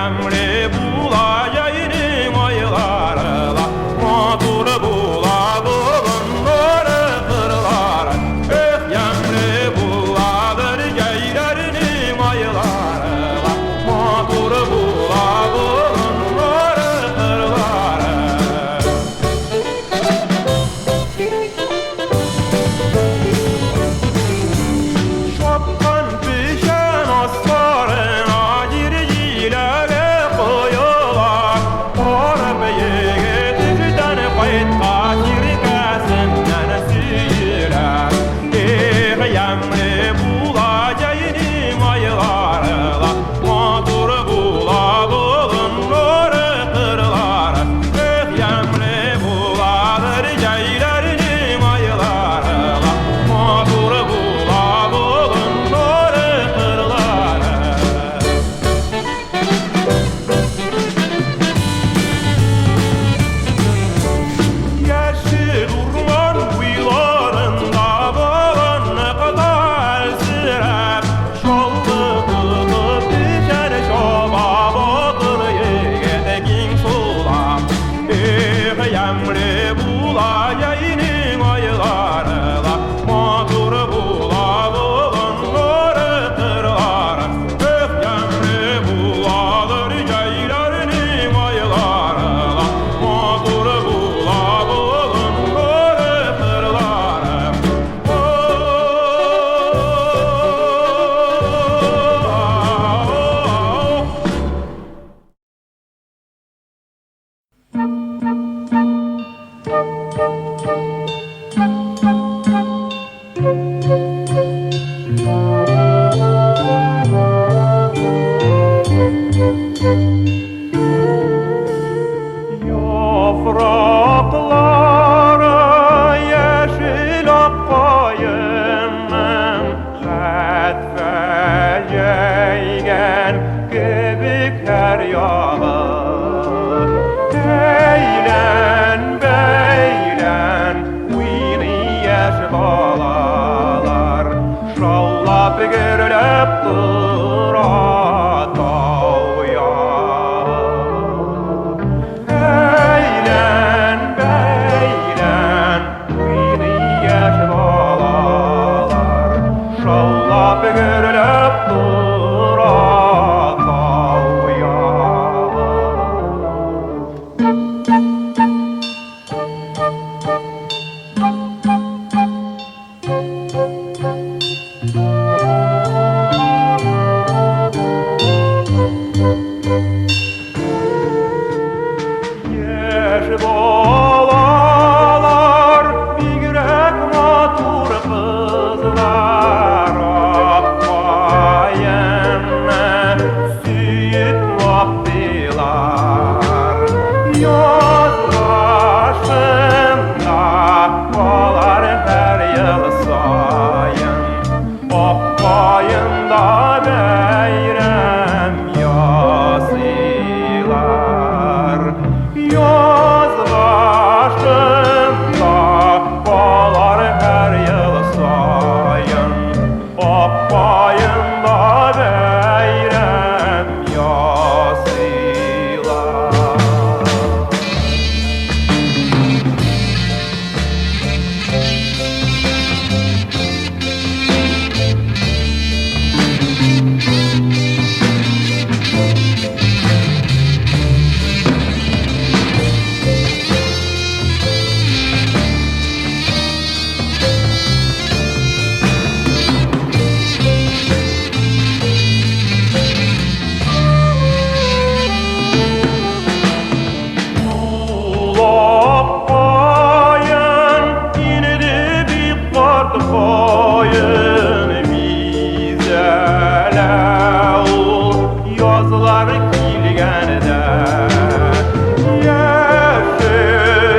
Yemre bula yayının aylarla Matur bula bulunları kırlar Yemre buladır geylerinin aylarla Matur bula bulunları kırlar Şapkan pişen aslarına girgilere koyular Arabayı getirden kayıtta şirkesinden sürer Yemre bulacağının aylarla Matur bula bulunları kırlar Yemre buladır geylerinin aylarla Matur bula bulunları kırlar Yeşil urman kuyularında balan ne kadar sirep Şollu tutup düşer şoba botur yegedekin sulam Yemre bula yayının aylarla Matur bula bulunları kırlar Yemre buladır geylerinin aylarla Matur bula bulunları kırlar Yaprakları yeşil akbayımım Hatfe yeygen göbükler yağır Eylen beylen uyni yaş balalar Şallap gürlep dura tavya Eylen beylen uyni yaş balalar Şallap gürlep dura tavya Yaş balalar bigrek matur kızlar Akbayınne süyüp baktılar Yaz başında balar her yıl sayın Akbayında beyrem yasılar Yaz başında balar her yıl sayın Akbayında beyrem yasılar Akbayın indi bir kart koyun bizele ol yazılar kilgende Yeşil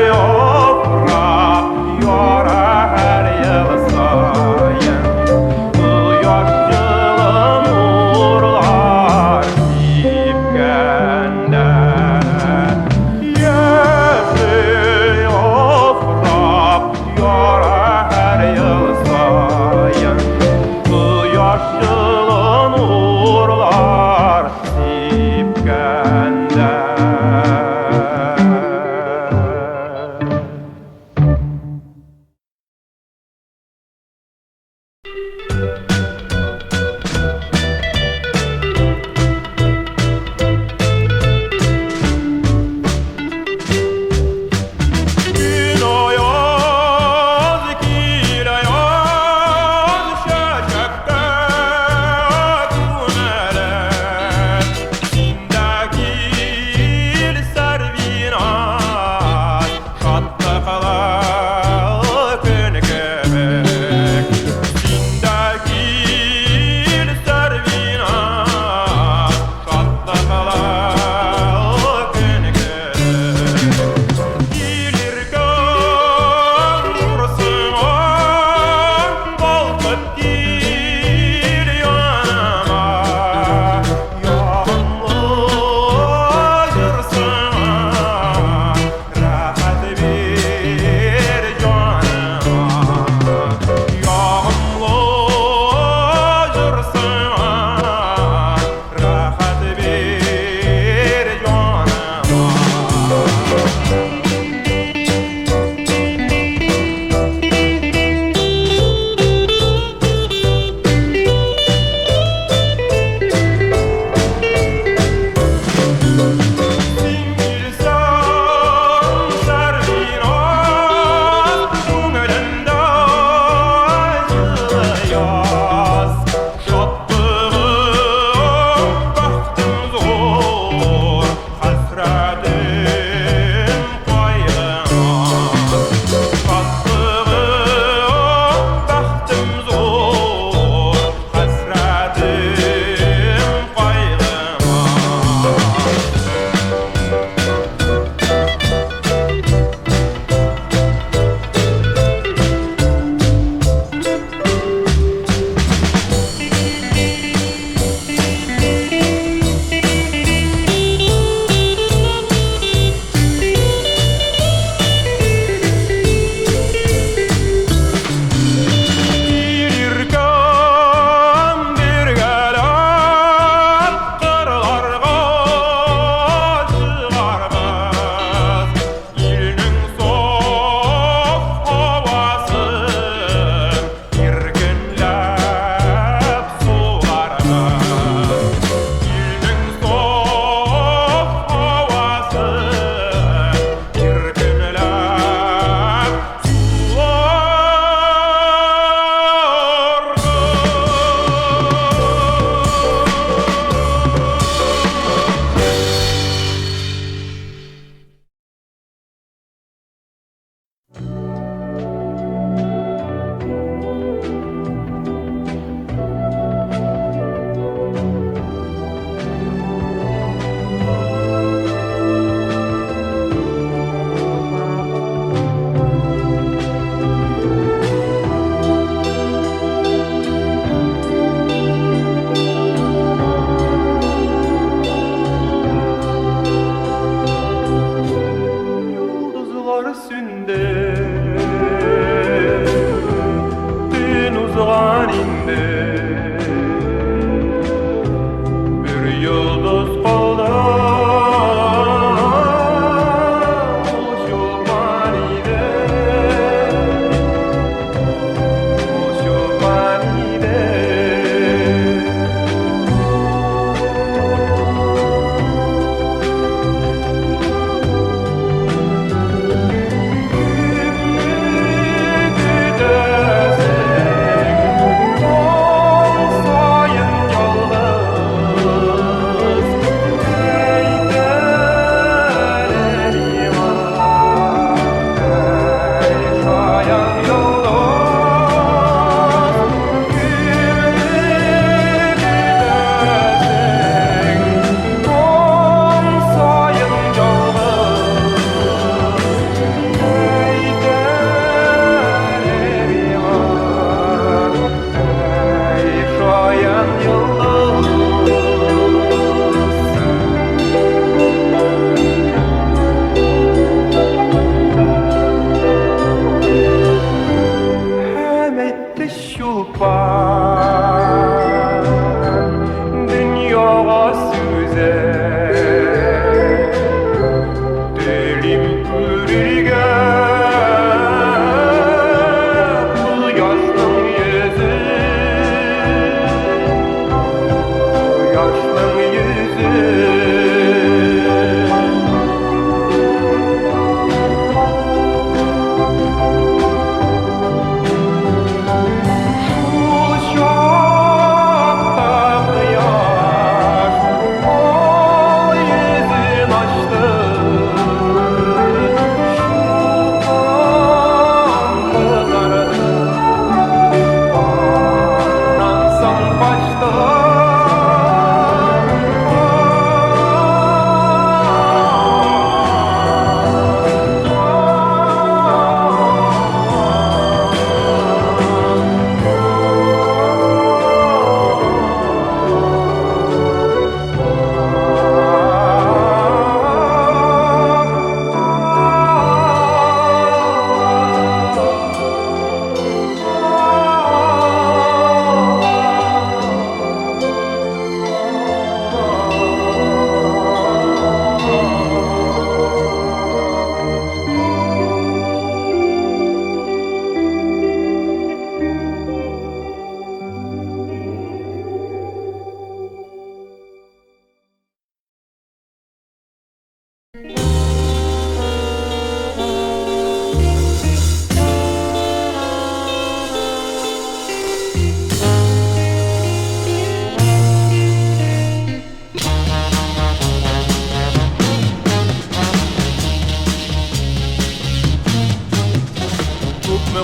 yaprak yara her yıl sayın Yaşçılın uğurlar sipkende Yeşil yaprak yara her yıl sayın Bu yaşçılın uğurlar sipkende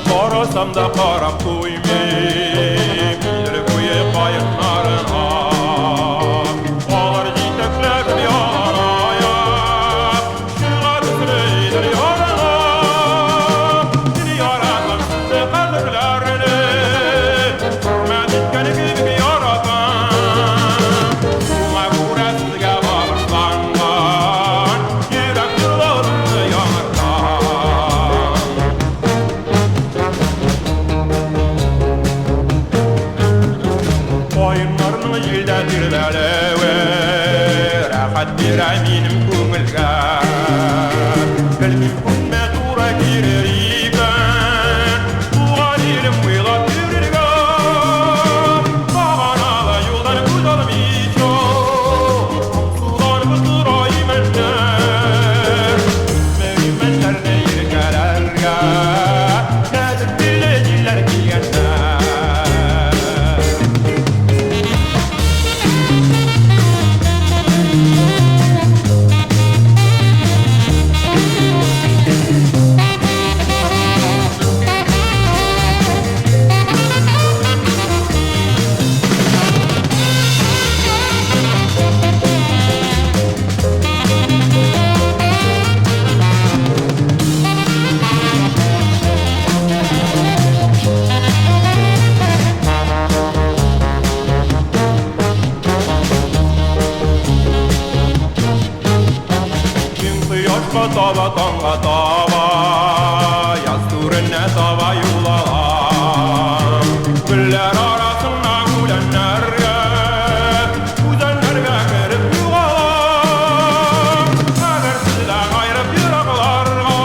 Qarasam da qarab qo'ymayim, bilir qo'yib qayinlarına. Olar jiteklep yanaya, şuna tüsreydir yarına. Seni yaratam sizi qalblarini, men itkeni gibi yaratam. Şuna göre sizge bağışlangan, yürek yıllarını yanartam. Oyunlarını yilde dirlelewe, rahat bir eminim көңілге. Білмейм күнме тура керер екен, туған елім ойлап жүрегім. Бағаналы жолдан көз алмайша, судан бытырайым әндер. Мәумен нәрне еркелерге, нәзік тілі жиллер келгенде. Tava tanga tava, yaz turine tava yulan. Güller arasından gülenlerge, güzellerge verip yulan. Habersizden ayrıp yıraklarga,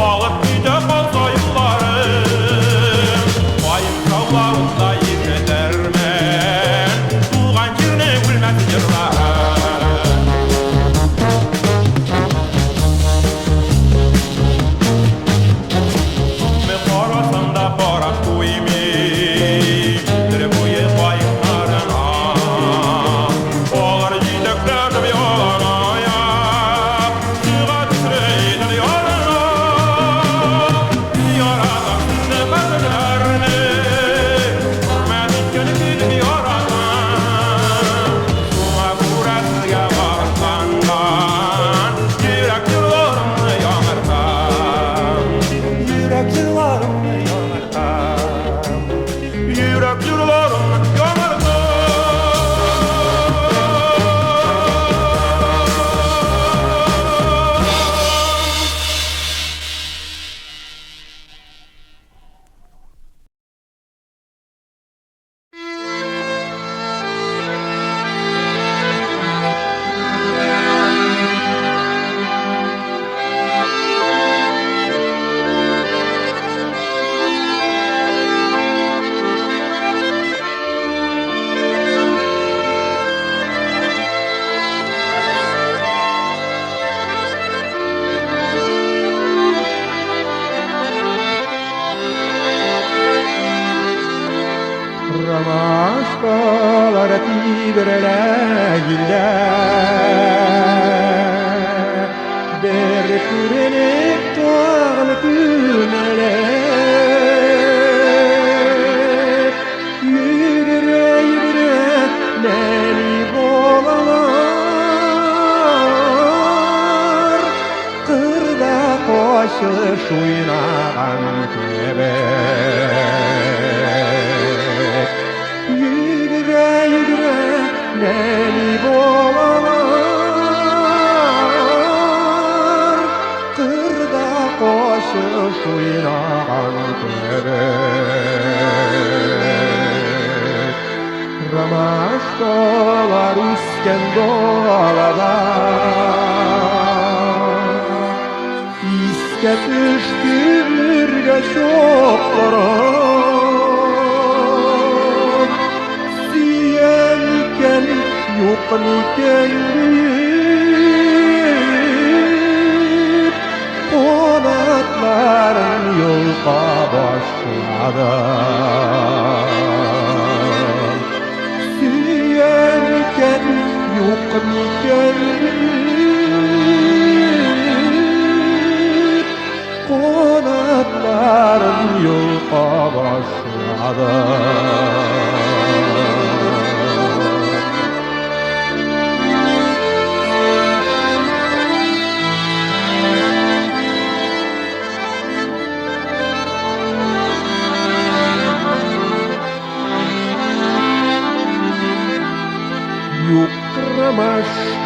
alıp gide kalsa yıllarım. Bayım kavlağında yirmedermen, tuğan kirne gülmez yırlar. Ramaşkalar tibreleyler, bir kürelik tağlı kümeler. Yürüre yürüre neli bolalar, kırda koşuş oynagan kebek. Yürüre yürüre neli bolalar, kırda koşuş oynagan kebek. Ramaşkalar üsken dolada, iske düştü birge çoklarım. Siyen iken yok iken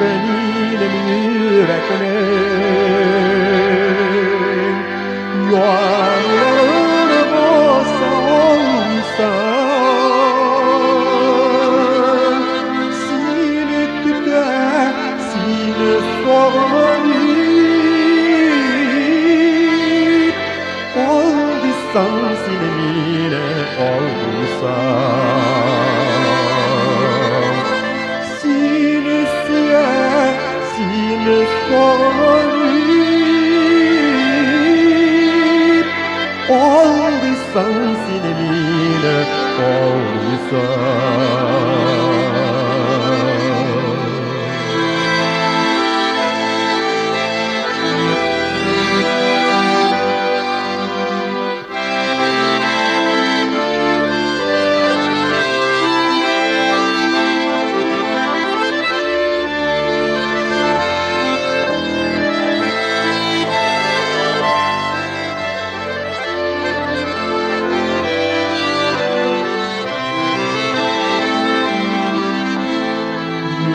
benim yüreklerim yuvarlanır bozsan silip de silip soğuyup olduysan sinemine olduysan silip suya silip soğuyup olduysan sinemine olduysan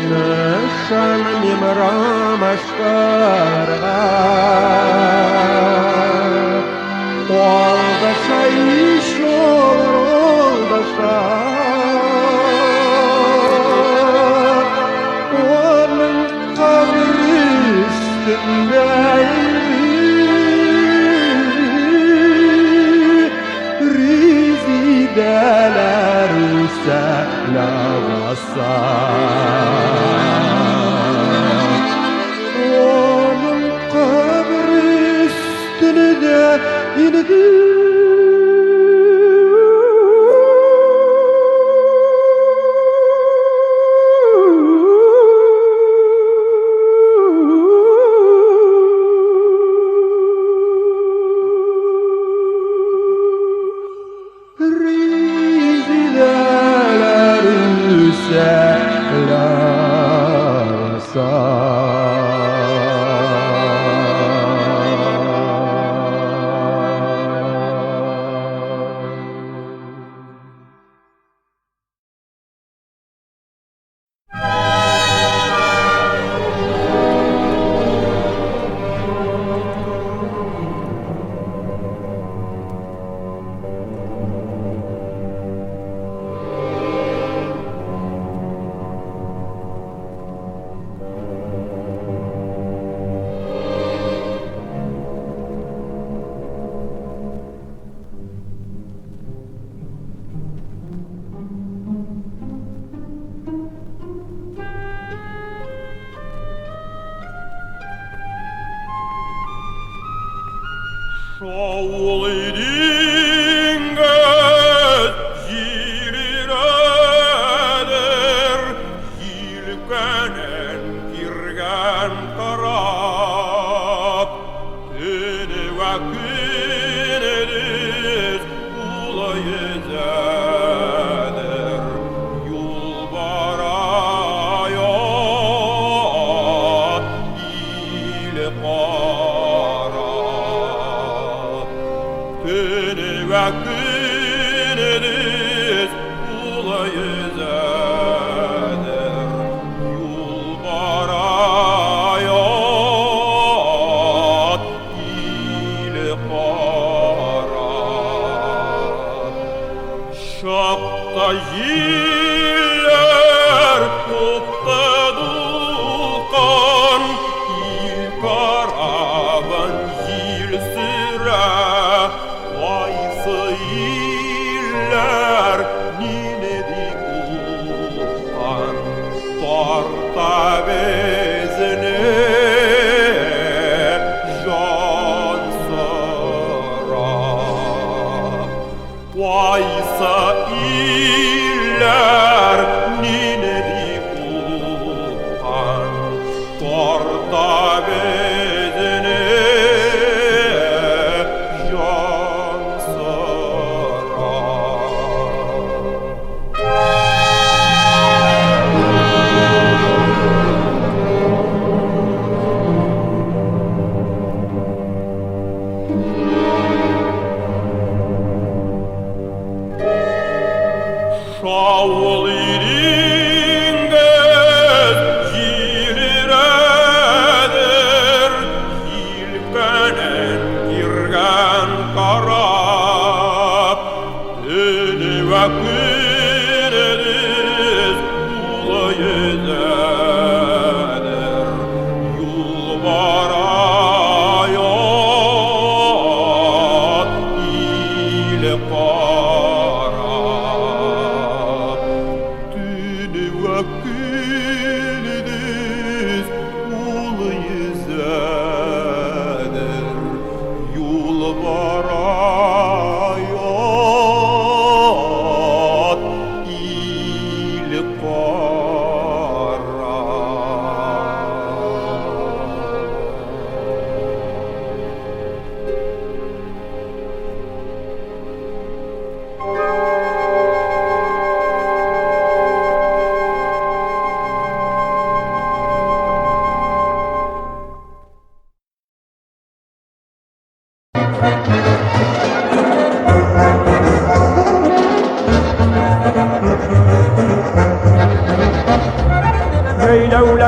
Нешан мимрам ашкарга Олдаша еще олдаша Onun kabri üstünde Rizideler selamasa Onun kabri üstüne de indi Şaul iringe, jilir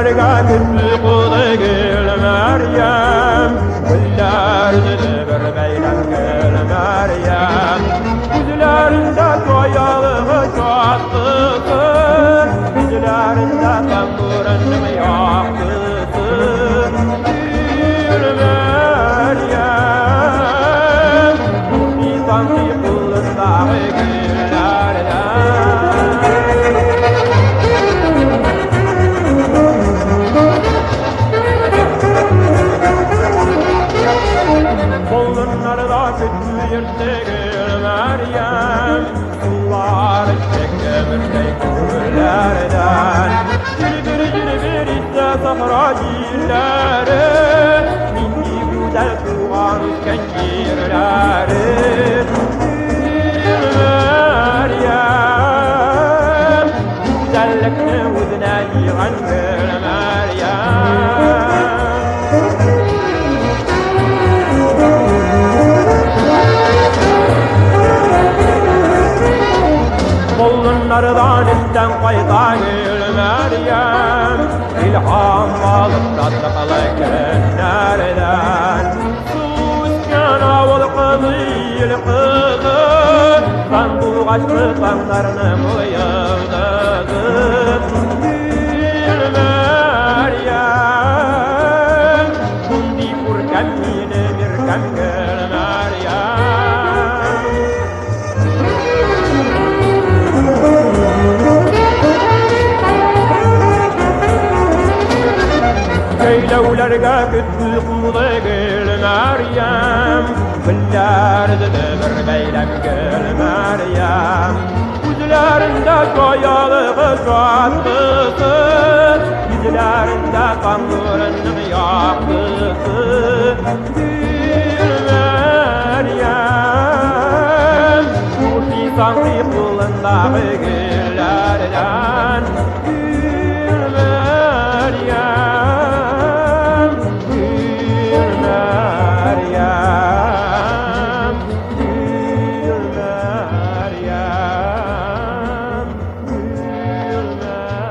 Geylevlerga gütlü kulu gel Meryem, Güllerde de bir beylem gel Meryem. Yüzlerinde koyalığı çoğaltısın, Yüzlerinde tamburanım yaktısın. Gül Meryem, Nisan'ı kulundağı güllerden. Kolunlarda kütlü yırtı gül Meryem, Sular çekke mürdey güllerden. Cilbir ise sahra cilleri, Minni güzel tuğan üsken yerleri. Gül Meryem, güzellikni uzine yığan gül Meryem. Kolunlardan üstten kayda gül Meryem, İlham alıp tatlıkalı gelenlerden. Su üstten avul kızı yıl kızı, San bulgaçlı sanlarını mıyıldızı. Gül Meryem, kundi kurkem yine bir kem gül Meryem. Geylevlerga gütlü kulu gel Meryem, Güllerde de bir beylem gel Meryem. Yüzlerinde koyalığı çoğaltısın, Yüzlerinde kanlarının yaktısın. Gül Meryem, Nisan'ı kulundağı güllerden. Gül Meryem, Gül Meryem, Gül Meryem, Gül Meryem.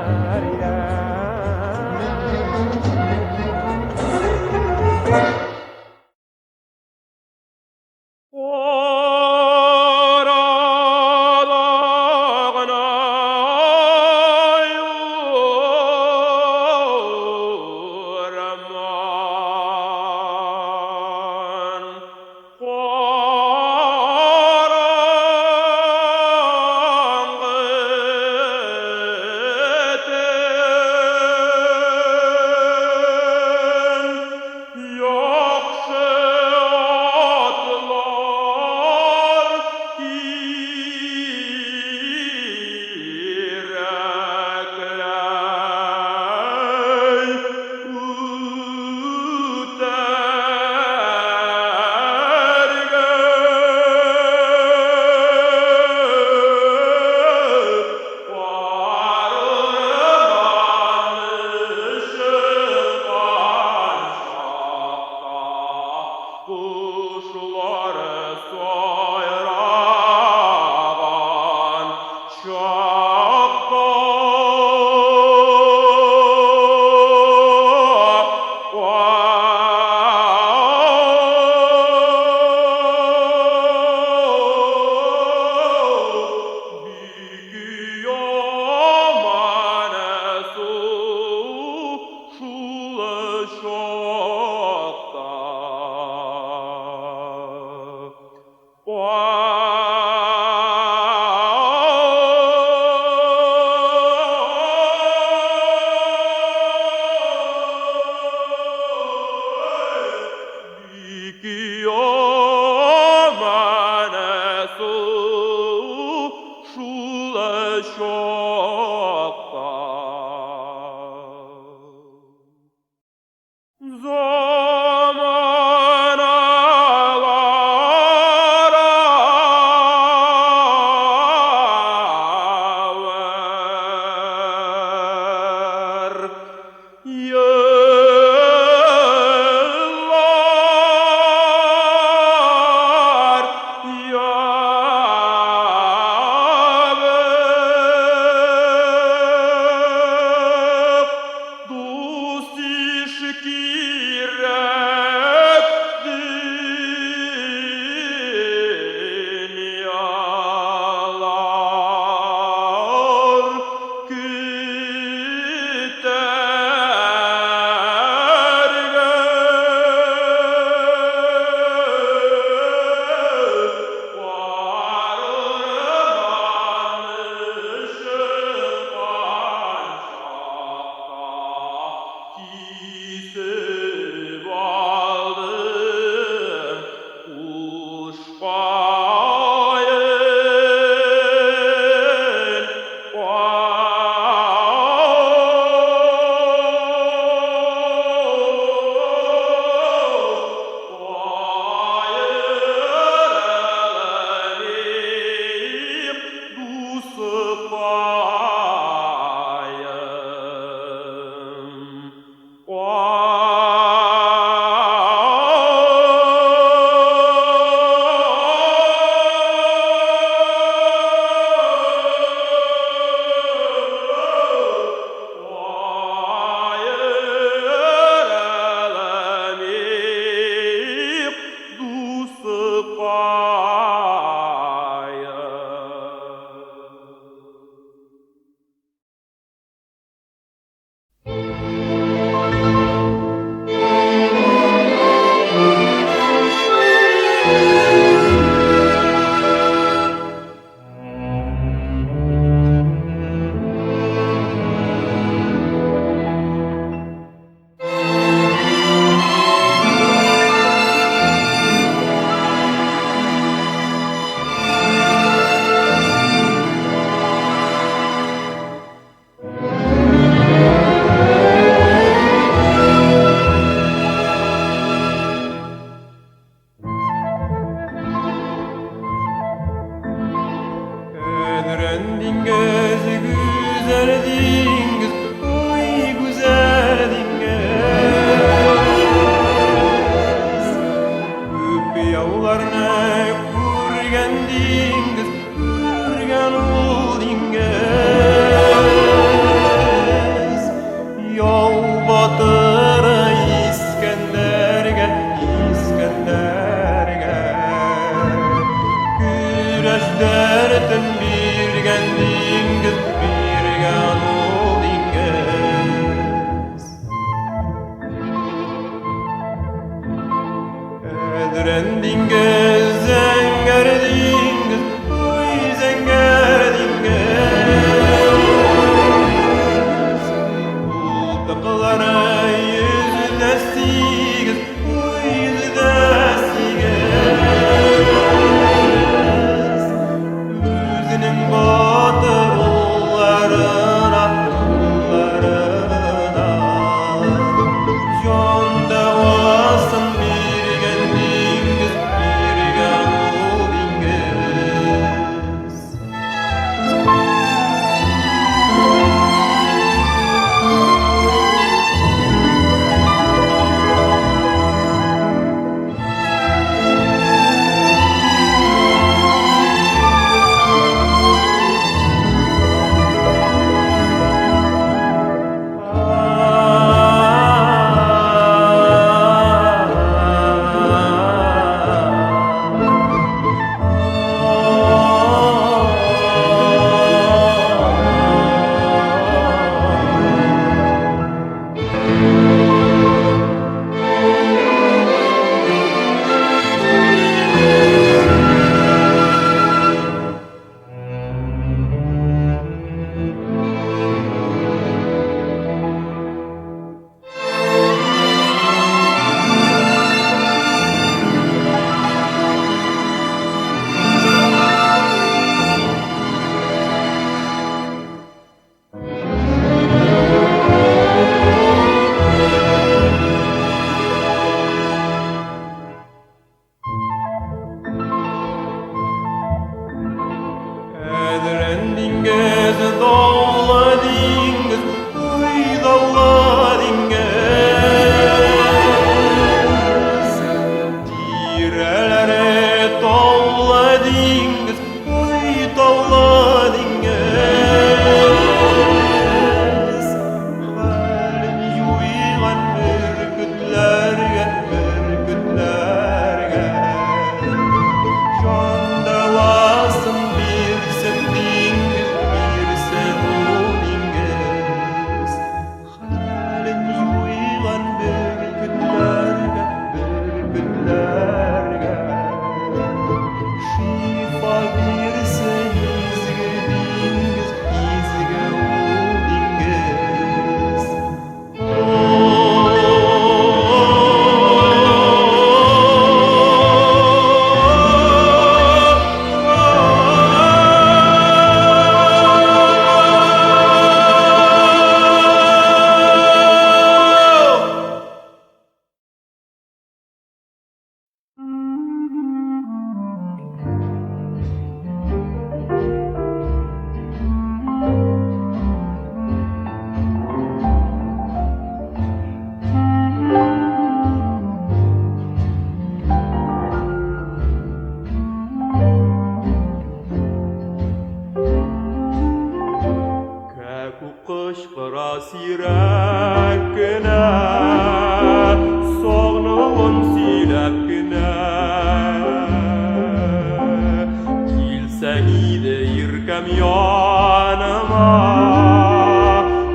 yanıma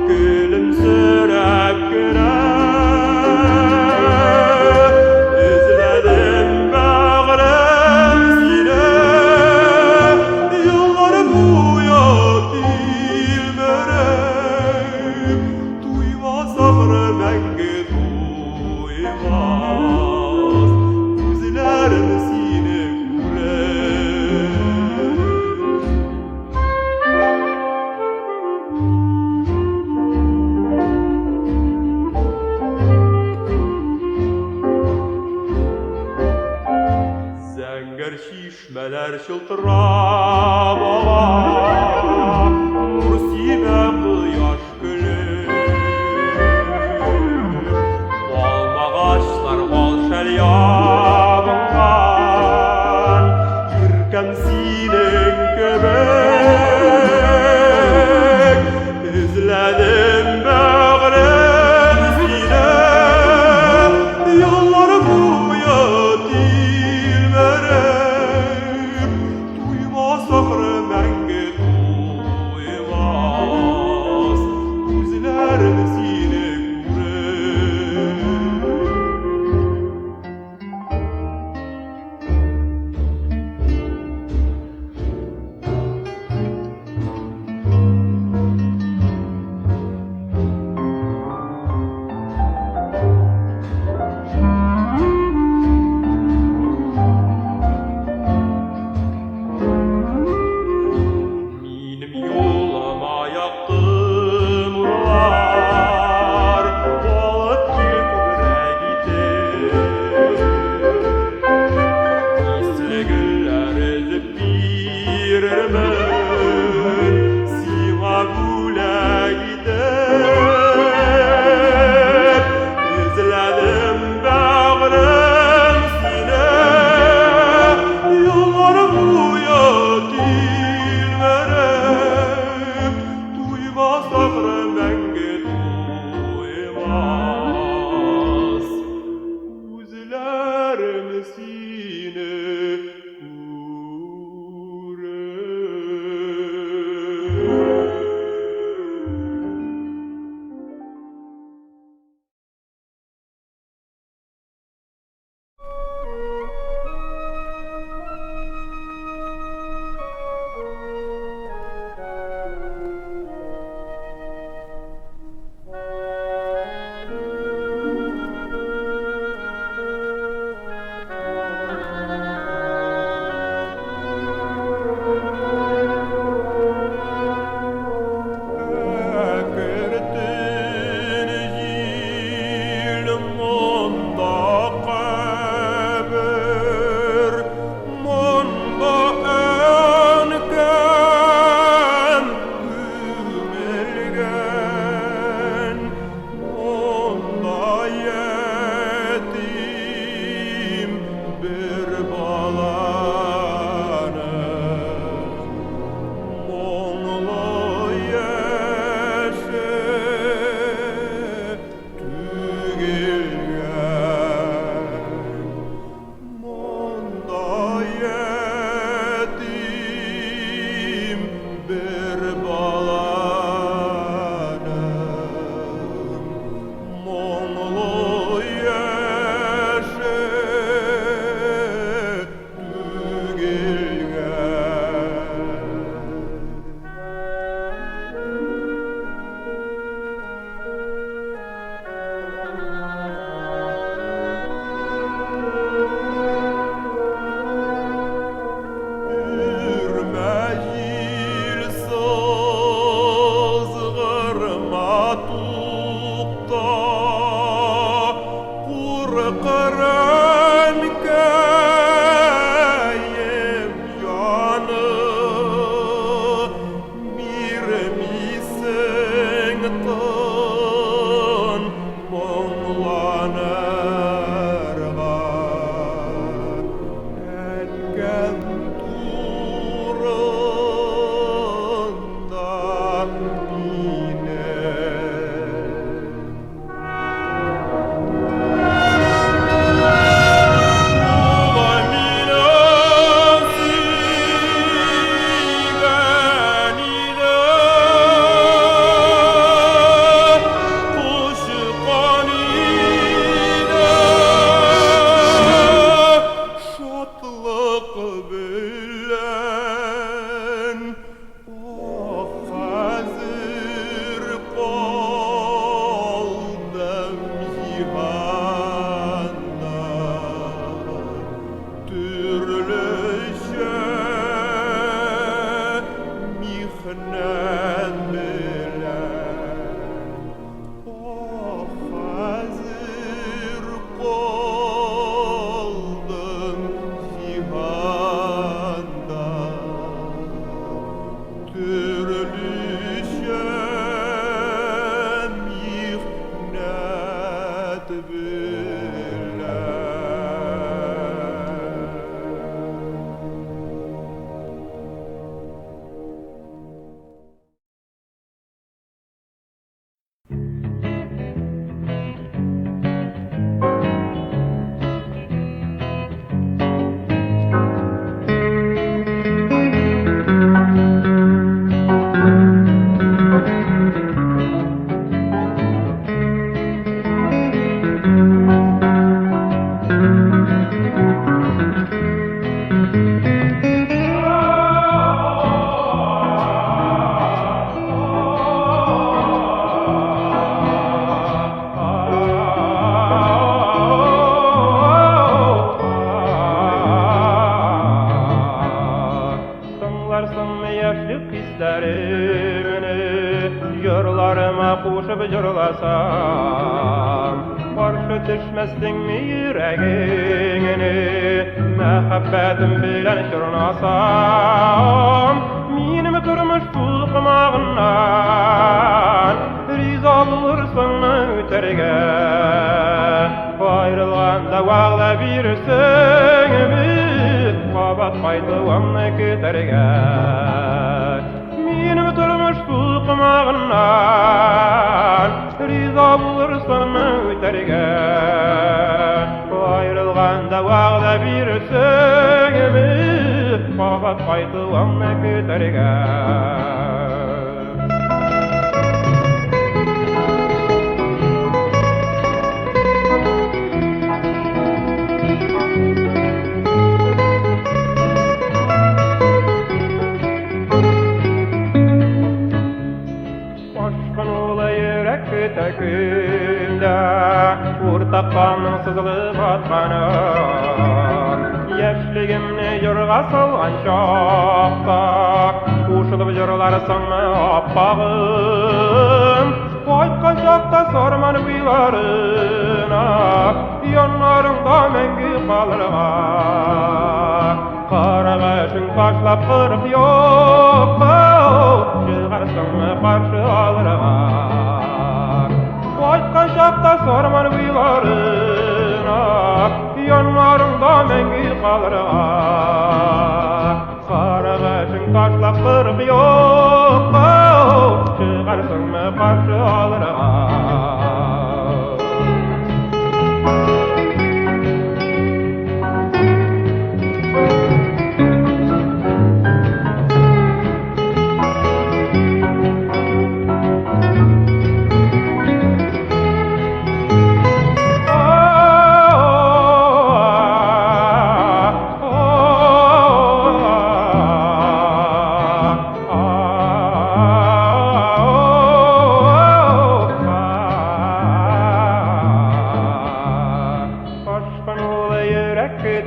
gülümsürüp güle izledim bağrım sine yıllar buya dilberem duymaz ağrı menge duymaz gözlerim sine Zəngər şişmələr çıltırab ağa Mursibə qıyaş gülür Balmağaçlar bal şəlyabından Yürkəm sinin göbək İzlədim bağrım sinə Yollar buya dilberem Duymaz ağrı menge duymaz Gözlerim sine gürer Minim yolama yaktım ular Balık kilküre gider İsli güller ezip birmen Sima bule gider İzledim bağrım sine Yollar buya dilberem Duymaz ağrı menge duymaz Gözlerim sine Әкіртін жил мұнда қабір Мұнда әнкәм күмілген Мұнда етім бір баланы Мұңлы яшы түгелген Мұнда етім бір баланы Мұңлы яшы jırlasam Barşı düşmesdin mi yüreğine Mehabbetim bilen şırnasam Minimi durmuş tulqımağından Riza bulursun öterge Ayrılganda vağla birsin Qabat qaytıvanı keterge Minimi durmuş tulqımağından Riza bulursun öterge Ayrılganda vağla birsin Qabat qaytıvanı keterge Tekinde Urtak kanın sızılıp atkanın Yeşligimni yurga salgan şokta Uşulup jırlarsın appağım Qaytkan şokta sorman buylarına Yanlarında mengi kalırga Qaragaşın taşlap kırıp yokta Çıgarsın qarşı alırga Qaytkan şakta sorman buylarına Yanlarında mengi kalırga Qaragaşın taşlap kırıp yokta Çıgarsın qarşı alırga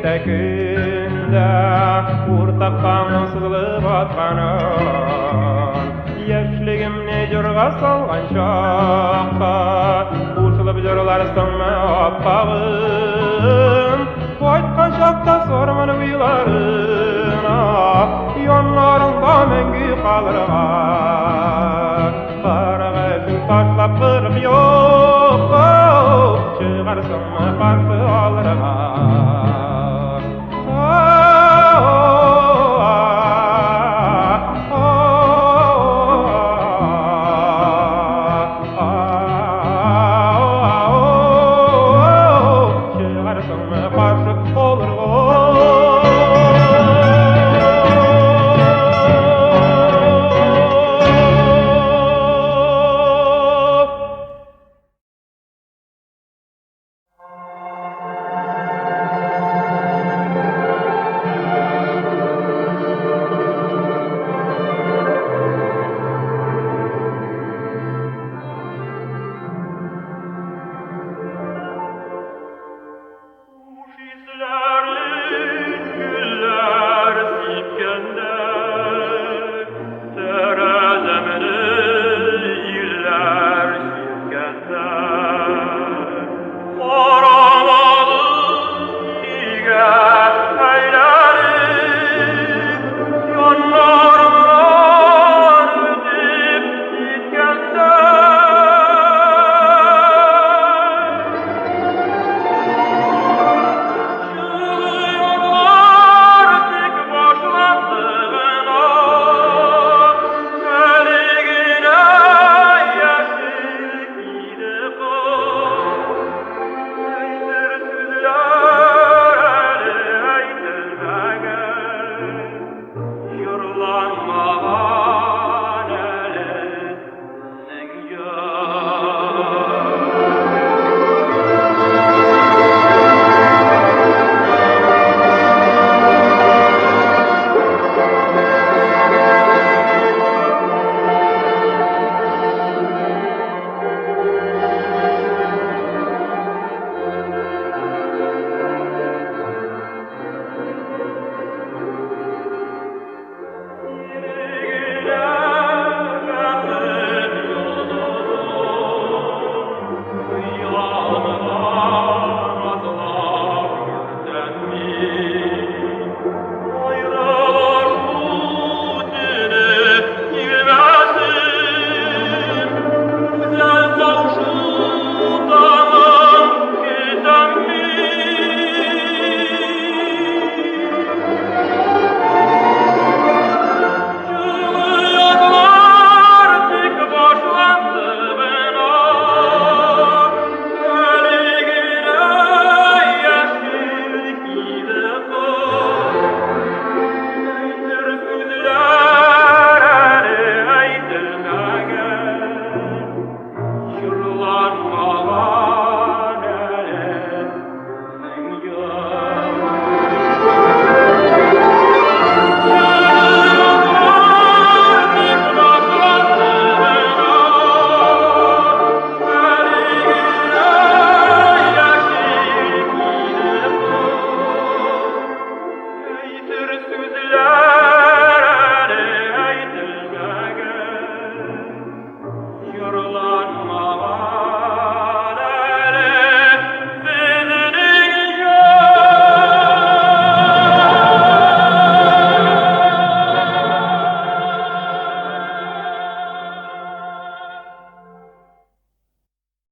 Tekinde Urtak kanın sızılıp atkanın Yeşligimni jırga salgan şokta Uşulup jırlarsın appağım Qaytkan şokta sorman buylarına Yanlarında mengi kalırga Qaragaşın taşlap kırıp yokta Çıgarsın qarşı alırga